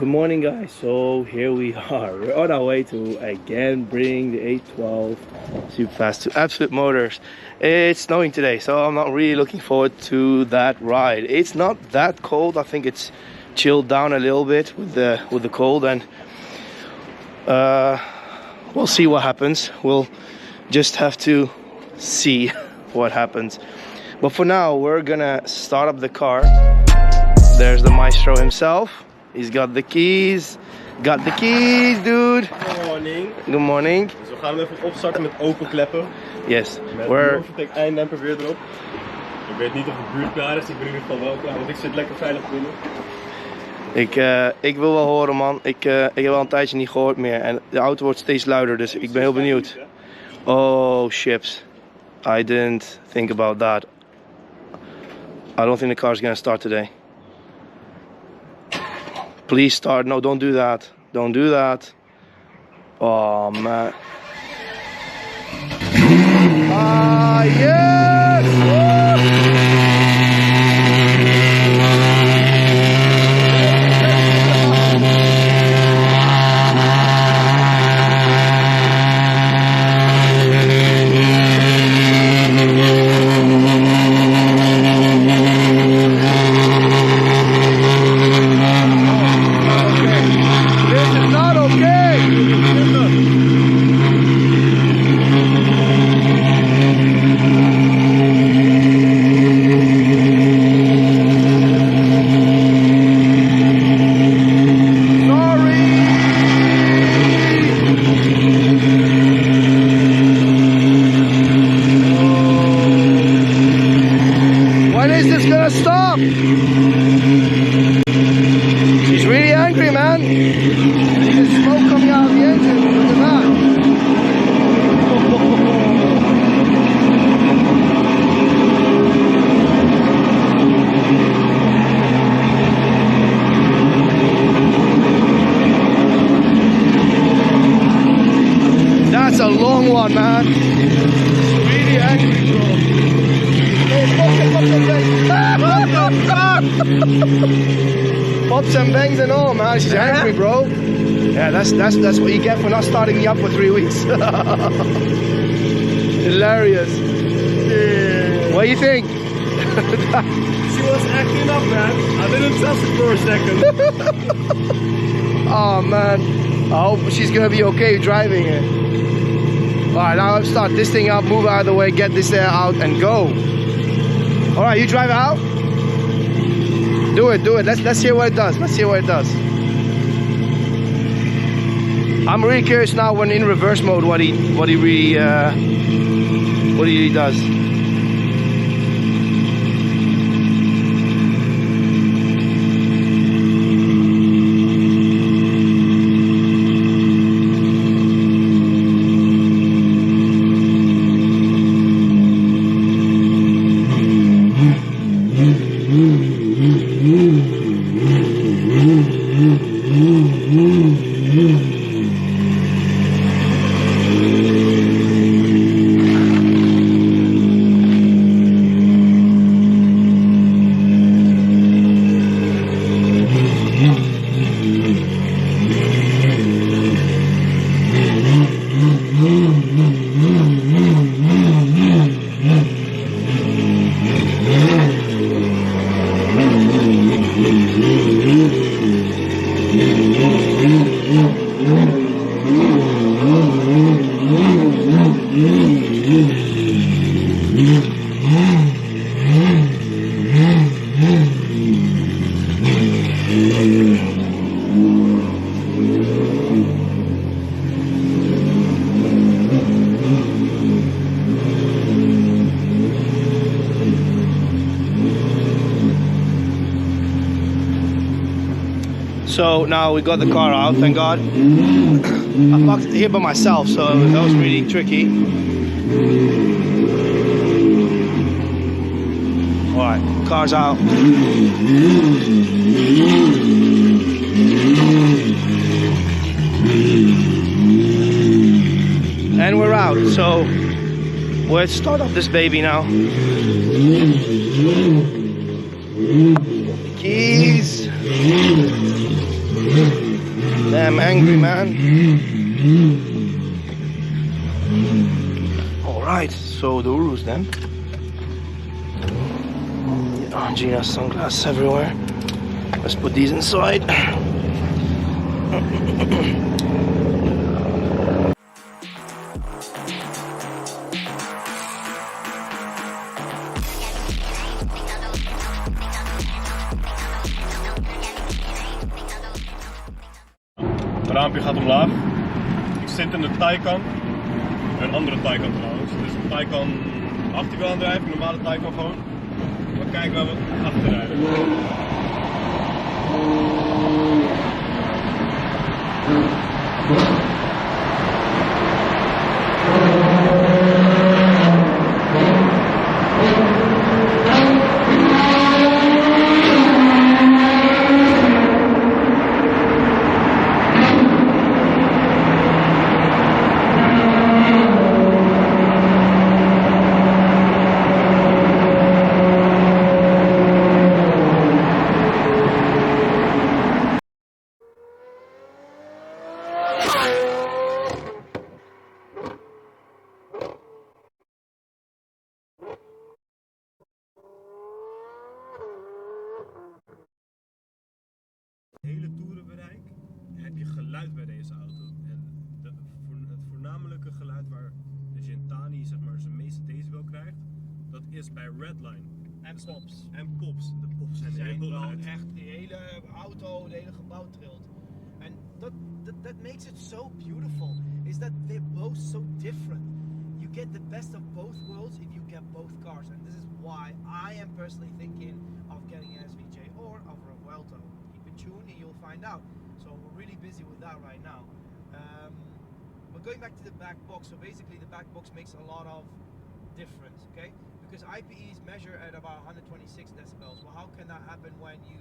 Good morning, guys. So here we are. We're on our way to again bring the 812 SuperFast to Absolute Motors. It's snowing today, so I'm not really looking forward to that ride. It's not that cold. I think it's chilled down a little bit with the cold, and we'll see what happens. We'll just have to see what happens. But for now, we're gonna start up the car. There's the maestro himself. He's got the keys. Got the keys, dude. Good morning. Good morning. Dus we gaan hem even opstarten met open kleppen. Yes. Met de Novitec einddemper weer erop. Ik weet niet of de buurt klaar is. Ik ben in ieder geval wel klaar, want ik zit lekker veilig binnen. Ik wil wel horen, man. Ik heb al een tijdje niet gehoord meer. En de auto wordt steeds luider, dus ik ben heel benieuwd. Oh, chips. I didn't think about that. I don't think the car's gonna start today. Please start. No, don't do that. Don't do that. Oh, man. Ah, yes! Woo! Stop! She's really angry, man. There's smoke coming out of the engine. Look at that. That's a long one, man. She's really angry, bro. Pops and bangs and all, man. She's angry, bro. Yeah, that's what you get for not starting me up for 3 weeks. Hilarious. Yeah. What do you think? She was acting up, man. I didn't trust it for a second. Oh, man. I hope she's gonna be okay driving it. Alright, now let's start this thing up, move out of the way, get this air out, and go. Alright, you drive out. Do it. Let's hear what it does. Let's hear what it does. I'm really curious now when in reverse mode what he really does. So now we got the car out, thank God. I parked it here by myself, so that was really tricky. Alright, car's out. And we're out, so let's start up this baby now. Keys. Damn angry, man. Alright, so the Urus then. Oh, Gina's sunglasses everywhere. Let's put these inside. Het raampje gaat omlaag. Ik zit in de Taycan. Een andere Taycan trouwens. Dus een Taycan achterwielaandrijving, normale Taycan gewoon. Maar kijk waar we achterrijden. Hele toerenbereik heb je geluid bij deze auto. En het voornamelijke geluid waar de Gentani zeg maar zijn meeste decibel krijgt, dat is bij Redline. En pops. En pops. De pops zijn Zijn heel wel luid. echt, die hele auto, het hele gebouw trilt. And that makes it so beautiful, is that they're both so different. You get the best of both worlds if you get both cars, and this is why I am personally thinking of getting an SVJ or of a Vuelto. Keep it tuned and you'll find out. So we're really busy with that right now. But going back to the back box, so basically the back box makes a lot of difference, okay? Because IPEs measure at about 126 decibels. Well, how can that happen when you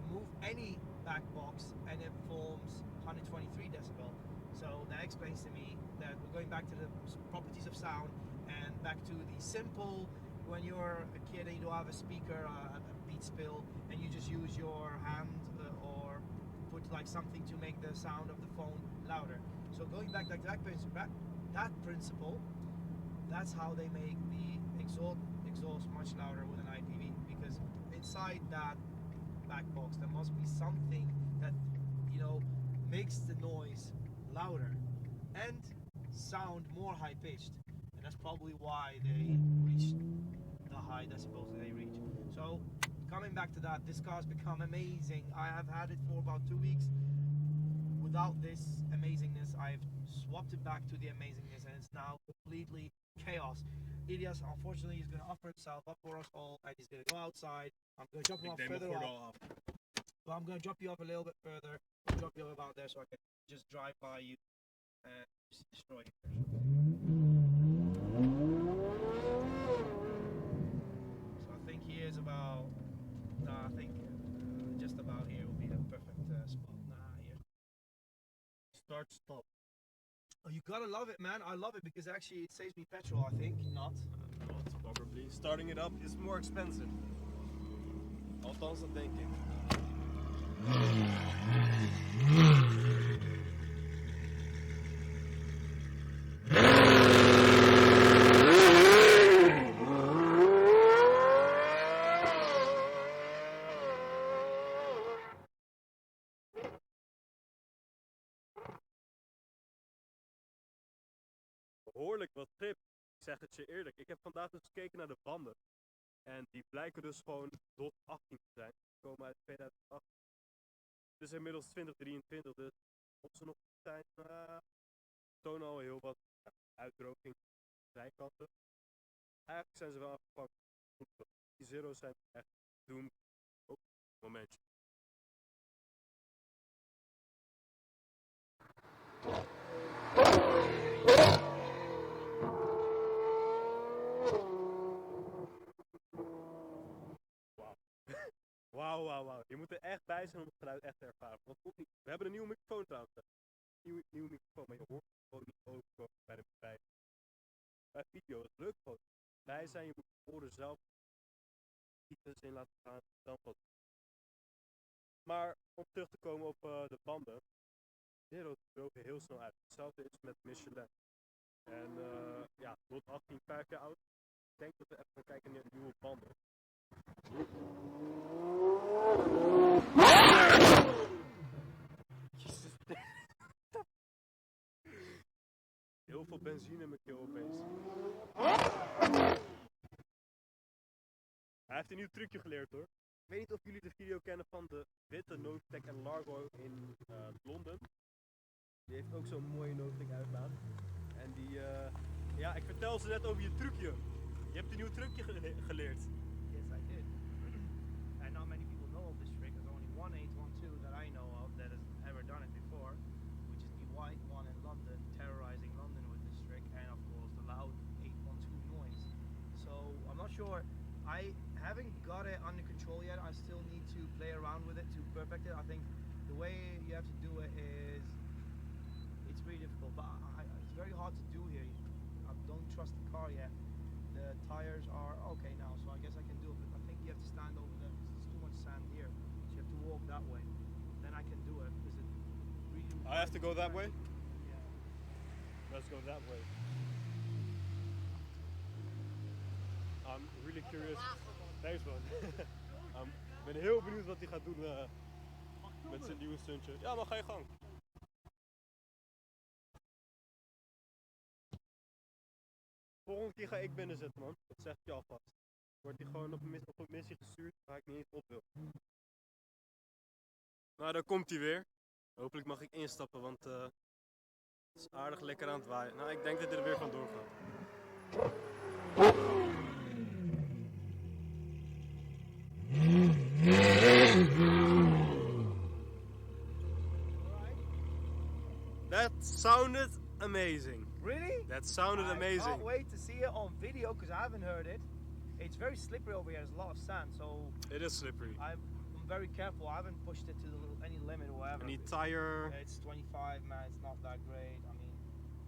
remove any back box and it forms 123 decibel? So that explains to me that we're going back to the properties of sound and back to the simple, when you're a kid and you don't have a speaker, a beat spill, and you just use your hand or put like something to make the sound of the phone louder. So going back like that principle, that's how they make the exhaust much louder with an IPV, because inside that back box there must be something that, you know, makes the noise louder and sound more high pitched, and that's probably why they reach the high decibels that they reach. So coming back to that, this car's become amazing. I have had it for about 2 weeks without this amazingness. I've swapped it back to the amazingness and it's now completely chaos. Ilias unfortunately is going to offer himself up for us all and he's going to go outside. I'm going to drop him off further off. But I'm going to drop you off a little bit further. I'll drop you off about there so I can just drive by you and just destroy you. So I think he is about, I think just about here will be the perfect spot. Here. Start, stop. Oh, you gotta love it, man. I love it because actually it saves me petrol, I think. Not Probably. Starting it up is more expensive. Althans, dat denk ik. Behoorlijk wat grip. Ik zeg het je eerlijk. Ik heb vandaag dus gekeken naar de banden. En die blijken dus gewoon DOT 18 te zijn. Die komen uit 2008. Het is inmiddels 2023, dus of ze nog zijn, tonen al heel wat uitdroging aan de zijkanten. Eigenlijk zijn ze wel afgepakt. Die zero's zijn echt doomed. Oh, momentje. Wauw. Je moet er echt bij zijn om het geluid echt te ervaren. Want we hebben een nieuwe microfoon trouwens. Nieuwe microfoon, maar je hoort het gewoon niet overkomen bij de bij. Bij video, het lukt gewoon. Bij zijn, je moet de oren zelf iets in laten gaan. Dan pas Maar om terug te komen op de banden. Die drogen heel snel uit. Hetzelfde is met Michelin. En ja, tot 18, 5 jaar oud. Ik denk dat we even gaan kijken naar nieuwe banden. Heel veel benzine in mijn keel opeens. Hij heeft een nieuw trucje geleerd hoor. Ik weet niet of jullie de video kennen van de witte Novitec en Largo in Londen. Die heeft ook zo'n mooie Novitec uitlaat. En die, ja, ik vertel ze net over je trucje. Je hebt een nieuw trucje geleerd. Yes, I did. And not many people know of this trick. There's only one 812 that I know of that has ever done it before, which is the white one in London, terrorizing London with this trick, and of course the loud 812 noise. So I'm not sure. I haven't got it under control yet. I still need to play around with it to perfect it. I think the way you have to do it is it's pretty difficult, but it's very hard to do here. I don't trust the car yet. The tires are okay now, so I guess I can do it, but I think you have to stand over there because there's too much sand here. So you have to walk that way. Then I can do it because it really. I have to go that way? Yeah. Let's go that way. I'm really curious. Thanks man. Ik ben heel benieuwd wat hij gaat doen met zijn nieuwe stuntje. Ja, maar ga je gang. Volgende keer ga ik binnenzetten man. Dat zeg ik je alvast. Wordt hij gewoon op een missie gestuurd waar ik niet eens op wil. Nou, daar komt hij weer. Hopelijk mag ik instappen, want het is aardig lekker aan het waaien. Nou, ik denk dat hij er weer vandoor gaat. That sounded amazing. Really? That sounded amazing. I can't wait to see it on video because I haven't heard it. It's very slippery over here. There's a lot of sand, so It is slippery. I'm very careful. I haven't pushed it to any limit or whatever. Any tire? It's 25, man. It's not that great. I mean,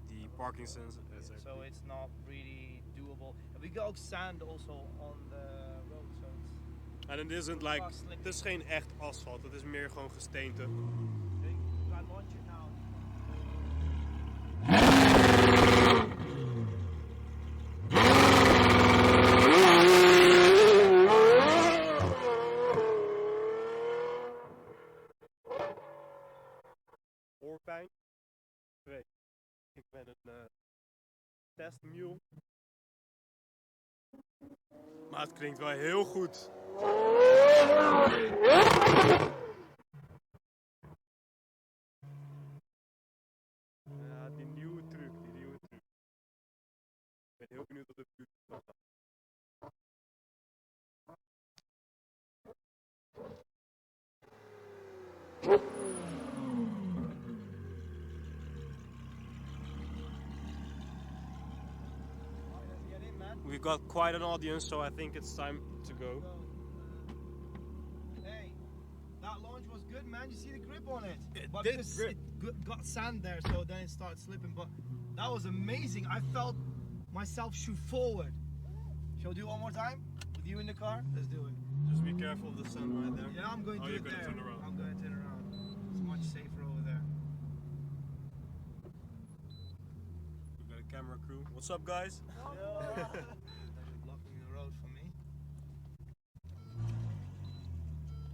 The parking sense. so it's not really doable. And we got sand also on the road, so it's. En het isn't like, het is geen echt asfalt, het is meer gewoon gesteente. I launch it now. Oorpijn. 2. Ik ben een testmule. Maar het klinkt wel heel goed. Ja, die nieuwe truc. Ik ben heel benieuwd wat de buurt van gaat. We got quite an audience, so I think it's time to go. Hey, that launch was good, man. You see the grip on it? It But did because grip. it got sand there, so then it started slipping. But that was amazing. I felt myself shoot forward. Shall we do it one more time? With you in the car? Let's do it. Just be careful of the sun right there. Yeah, I'm going to do you're it gonna there. turn around. I'm going to turn around. It's much safer over there. We got a camera crew. What's up, guys? They're blocking the road for me.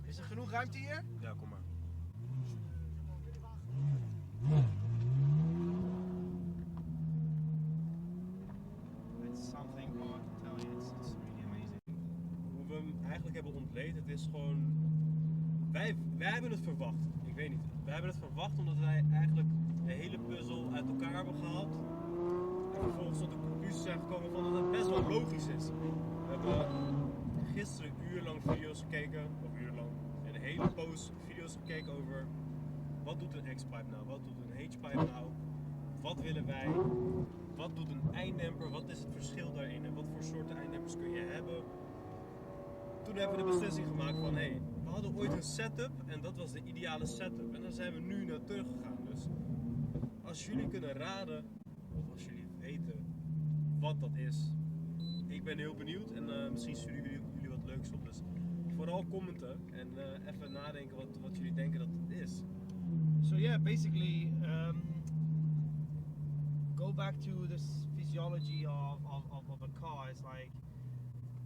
Is er genoeg ruimte hier? Ja, kom maar. It's something hard to tell you. It's really amazing. Hoe we hem eigenlijk hebben ontleed, het is gewoon... Wij hebben het verwacht. Ik weet niet. Wij hebben het verwacht omdat wij eigenlijk de hele puzzel uit elkaar hebben gehaald. En vervolgens tot de conclusie zijn gekomen van dat het best wel logisch is. We hebben gisteren urenlang video's gekeken, of urenlang, een hele poos video's gekeken over wat doet een X-pipe nou, wat doet een H-pipe nou, wat willen wij, wat doet een einddemper, wat is het verschil daarin en wat voor soorten einddempers kun je hebben. Toen hebben we de beslissing gemaakt van hé, we hadden ooit een setup en dat was de ideale setup en daar zijn we nu naar teruggegaan. Dus als jullie kunnen raden, of als jullie weten wat dat is, ik ben heel benieuwd en misschien sturen jullie wat leuks op. Dus vooral commenten en even nadenken wat jullie denken dat het is. So yeah, basically, go back to this physiology of a car. It's like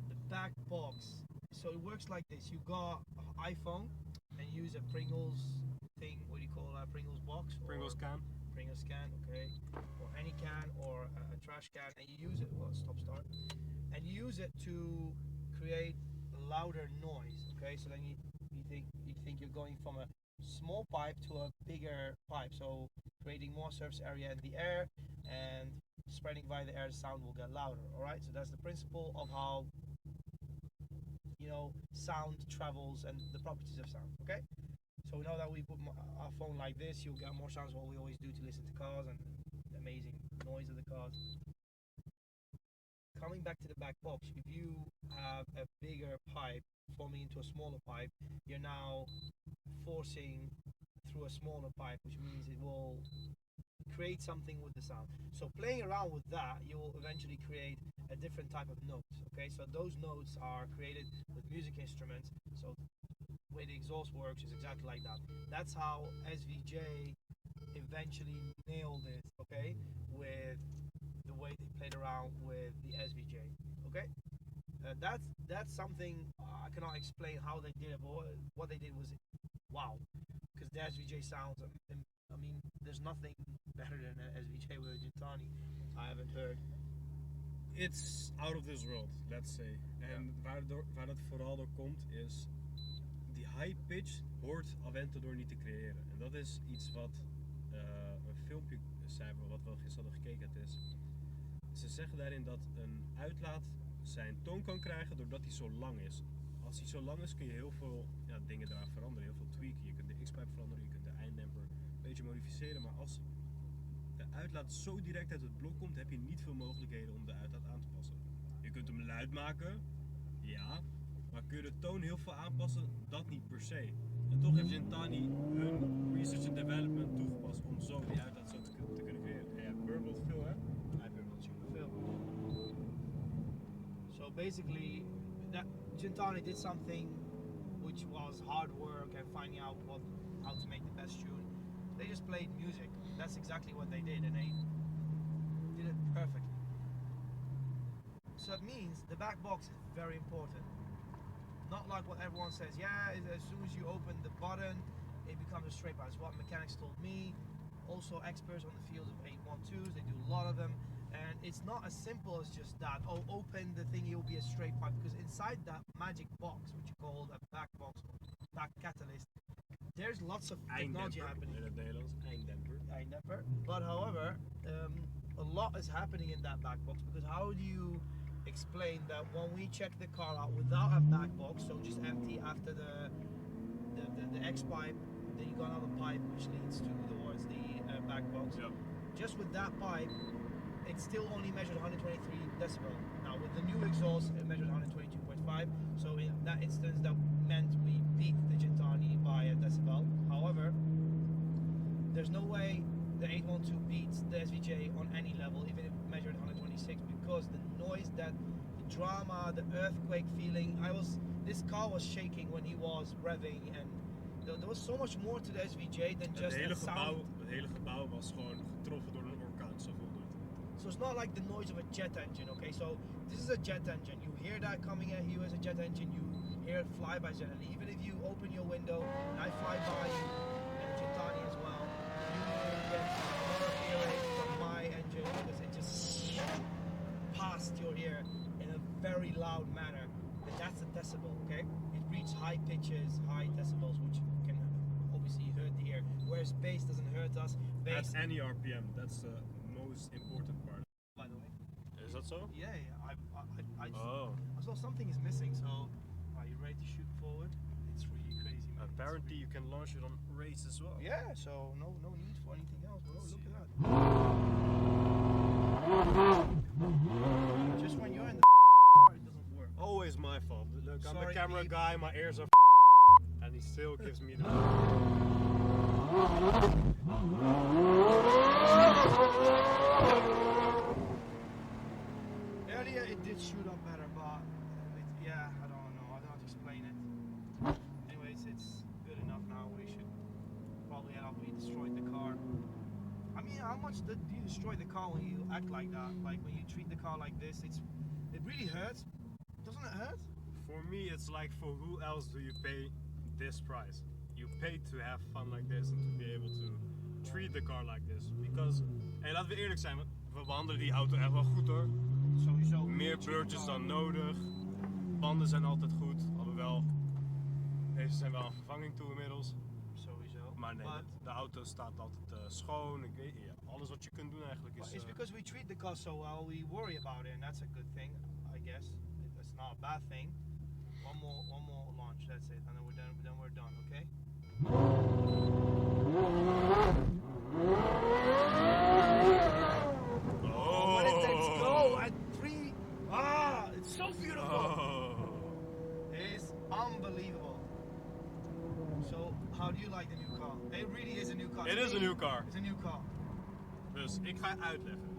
the back box. So it works like this. You got an iPhone and use a Pringles thing. What do you call that? Pringles box? Pringles can. Pringles can, okay. Or any can or a trash can, and you use it. Well, stop start. And you use it to create louder noise. Okay. So then you think you're going from a small pipe to a bigger pipe, so creating more surface area in the air and spreading via the air, the sound will get louder. All right, so that's the principle of how, you know, sound travels and the properties of sound. Okay, so we know that we put our phone like this, you'll get more sounds. What we always do to listen to cars and the amazing noise of the cars. Coming back to the back box, if you have a bigger pipe forming into a smaller pipe, you're now forcing through a smaller pipe, which means it will create something with the sound. So playing around with that, you will eventually create a different type of notes. Okay, so those notes are created with music instruments. So the way the exhaust works is exactly like that. That's how SVJ eventually nailed it. Okay, with the way they played around with the SVJ. Okay, that's something I cannot explain how they did it, but what they did was wow, because the SVJ sounds. I mean, there's nothing better than an SVJ with a Gintani. I haven't heard. It's out of this world, let's say. En waar dat vooral door komt is, die high pitch hoort Aventador niet te creëren. En dat is iets wat een filmpje zei, wat we gisteren hadden gekeken. Het is, ze zeggen daarin dat een uitlaat zijn toon kan krijgen doordat hij zo lang is. Als hij zo lang is kun je heel veel dingen eraan veranderen, heel veel tweaken. Je kunt de X-pipe veranderen, je kunt de einddemper een beetje modificeren. Maar als de uitlaat zo direct uit het blok komt, heb je niet veel mogelijkheden om de uitlaat aan te passen. Je kunt hem luid maken, ja, maar kun je de toon heel veel aanpassen? Dat niet per se. En toch heeft Gintani hun research and development toegepast om zo die uitlaat zo te kunnen creëren. En ja, burbled veel hè? Hij burbled superveel. So basically, that Gintani did something which was hard work and finding out how to make the best tune. They just played music. That's exactly what they did, and they did it perfectly. So it means the back box is very important. Not like what everyone says, yeah, as soon as you open the button, it becomes a straight pipe. That's what mechanics told me. Also experts on the field of 812s, they do a lot of them. And it's not as simple as just that, oh, open the thing, it will be a straight pipe. Because inside that magic box, which you call a back box, back catalyst, there's lots of technology happening. In het Nederlands, eindemper. But however, a lot is happening in that back box, because how do you explain that when we check the car out without a back box, so just empty after the X pipe, then you got another pipe which leads towards the back box. Yep. Just with that pipe, it still only measured 123 decibel. Now with the new exhaust, it measured 122.5. So in that instance, that meant we beat the Gintani by a decibel. However, there's no way the 812 beats the SVJ on any level, even if it measured 126, because the noise, the drama, the earthquake feeling. This car was shaking when he was revving, and there was so much more to the SVJ than just the sound. Het hele gebouw was gewoon getroffen door een orkaan, zo voelde het. So it's not like the noise of a jet engine, okay? So this is a jet engine. You hear that coming at you as a jet engine, you hear it fly by jet, and even if you open your window and I fly by you, and Gintani as well, you will get more hearing from my engine because it just past your ear in a very loud manner. But that's a decibel, okay? It reaches high pitches, high decibels, which can obviously hurt the ear. Whereas bass doesn't hurt us. Bass, That's any RPM, that's the most important part. by the way. Is that so? Yeah, I just, Oh. I saw something is missing, so are you ready to shoot forward? It's really crazy, man. Apparently you can launch it on race as well. Yeah, so no need for anything else, bro. Look at that. Just when you're in the car, it doesn't work. Always my fault. Look, I'm Sorry, the camera beep. guy, my ears are and he still gives me the... Earlier it did shoot up better, but yeah, I don't know how to explain it. mean, how much do you destroy the car when you act like that? Like when you treat the car like this, it really hurts. Doesn't it hurt? For me, it's like, for who else do you pay this price? You pay to have fun like this and to be able to treat the car like this. Because, hey, laten we eerlijk zijn, we behandelen die auto echt wel goed hoor. Sowieso. Meer beurtjes dan nodig. Banden zijn altijd goed, alhoewel deze zijn wel een vervanging toe inmiddels. Sowieso. Maar nee, de auto staat altijd schoon. Ik weet, ja, alles wat je kunt doen eigenlijk is... It's because we treat the car so well, we worry about it, and that's a good thing, I guess. It's not a bad thing. One more launch, that's it, and then we're done, okay? Oh, let's go at 3. Ah, it's so beautiful. Oh. It's unbelievable. So, how do you like the new car? It really is a new car. It is a new car. It's a new car. Dus ik ga uitleggen.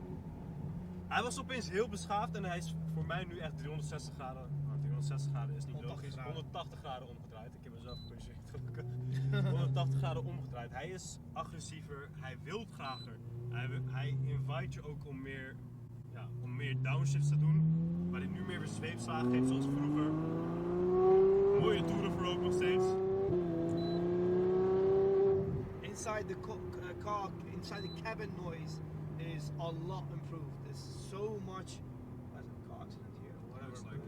Hij was opeens heel beschaafd en hij is voor mij nu echt 360 graden. Nou, 360 graden is niet logisch. 180 graden omgedraaid. Ik heb mezelf gecorrigeerd gelukkig. 180 graden omgedraaid. Hij is agressiever, hij wil grager. Hij invite je ook om meer downshifts te doen. Waar hij nu meer weer zweepslagen geeft zoals vroeger. Mooie toeren voorlopig nog steeds. Inside the car, inside the cabin noise is a lot improved. There's so much. There's a car accident here, whatever.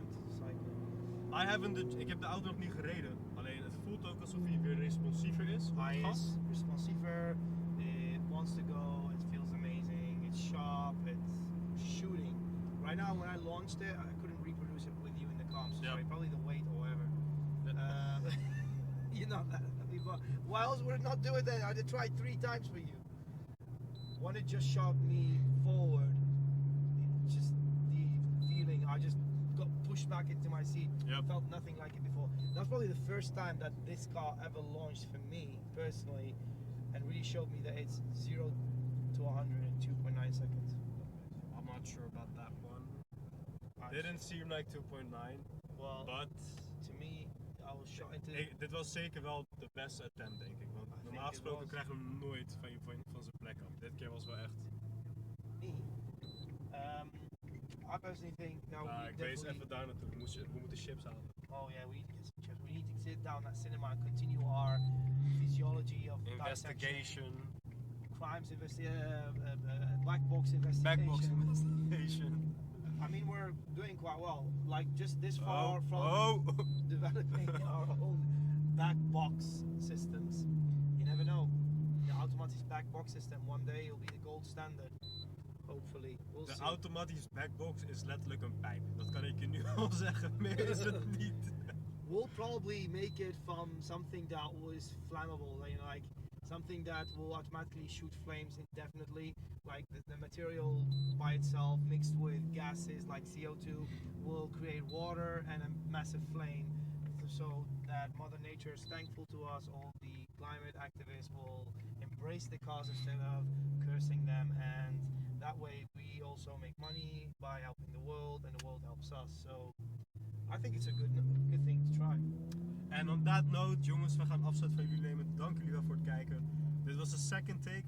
Ik heb de auto nog niet gereden. Alleen het voelt ook alsof hij weer responsiever is. Hij is responsiever. It wants to go. It feels amazing. It's sharp. It's shooting. Right now, when I launched it, I couldn't reproduce it with you in the car. I'm sorry. Probably the weight or whatever. You know that. Why else would it not do it then? I tried 3 times for you. When it just shot me forward, just the feeling, I just got pushed back into my seat. Yep. Felt nothing like it before. That's probably the first time that this car ever launched for me personally, and really showed me that it's 0 to 100 in 2.9 seconds. I'm not sure about that one. Didn't seem like 2.9. Well, but to me, I was shot into. Dit was zeker wel de beste attempt, denk ik. Want normaal gesproken krijgen we hem nooit van zijn plek af. Dit keer was wel echt. Me. I personally think ik wees even daar naartoe. We moeten chips halen. Oh yeah, we need to get some chips. We need to sit down at cinema and continue our physiology of investigation. Crimes black box investigation. Black box investigation. I mean, we're doing quite well. Like just this far from developing our own back box systems. You never know. The Automatties back box system one day will be the gold standard. Hopefully, we'll see. De Automatties backbox is letterlijk een pijp. Dat kan ik je nu al zeggen. Meer is het niet. We'll probably make it from something that was flammable, like something that will automatically shoot flames indefinitely. Like the material by itself mixed with gases like CO2 will create water and a massive flame, so that Mother Nature is thankful to us. All the climate activists will embrace the cause instead of cursing them, and that way we also make money by helping the world, and the world helps us. So I think it's a good thing to try. En on that note, jongens, we gaan afscheid van jullie nemen. Dank jullie wel voor het kijken. Dit was de second take.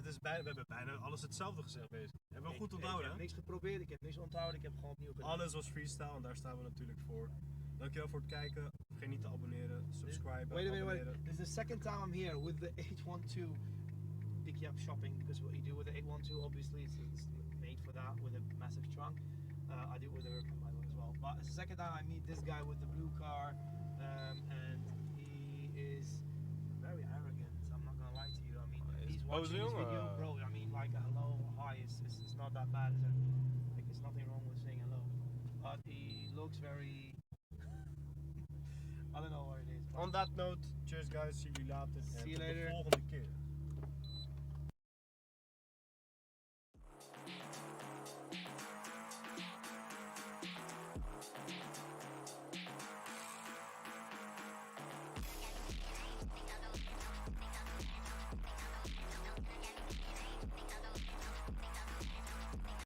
We hebben bijna alles hetzelfde gezegd bezig. Hebben we goed onthouden, hè? Ik heb niks geprobeerd, ik heb niks onthouden, ik heb gewoon opnieuw gedaan. Alles was freestyle en daar staan we natuurlijk voor. Dankjewel voor het kijken. Vergeet niet te abonneren, subscriben, Wait. This is the second time I'm here with the 812 pick you up shopping, because what you do with the 812, obviously it's made for that with a massive trunk. I do it with the Huracan by the way as well. But it's the second time I meet this guy with the blue car, and he is very arrogant. I'm not gonna lie to you. I mean, he's watching this video, bro. I mean, like hello, hi, it's not that bad, is it? Like, there's nothing wrong with saying hello. But he looks very. I don't know what it is. On that note, cheers guys, see jullie later. See you later. Tot de volgende keer.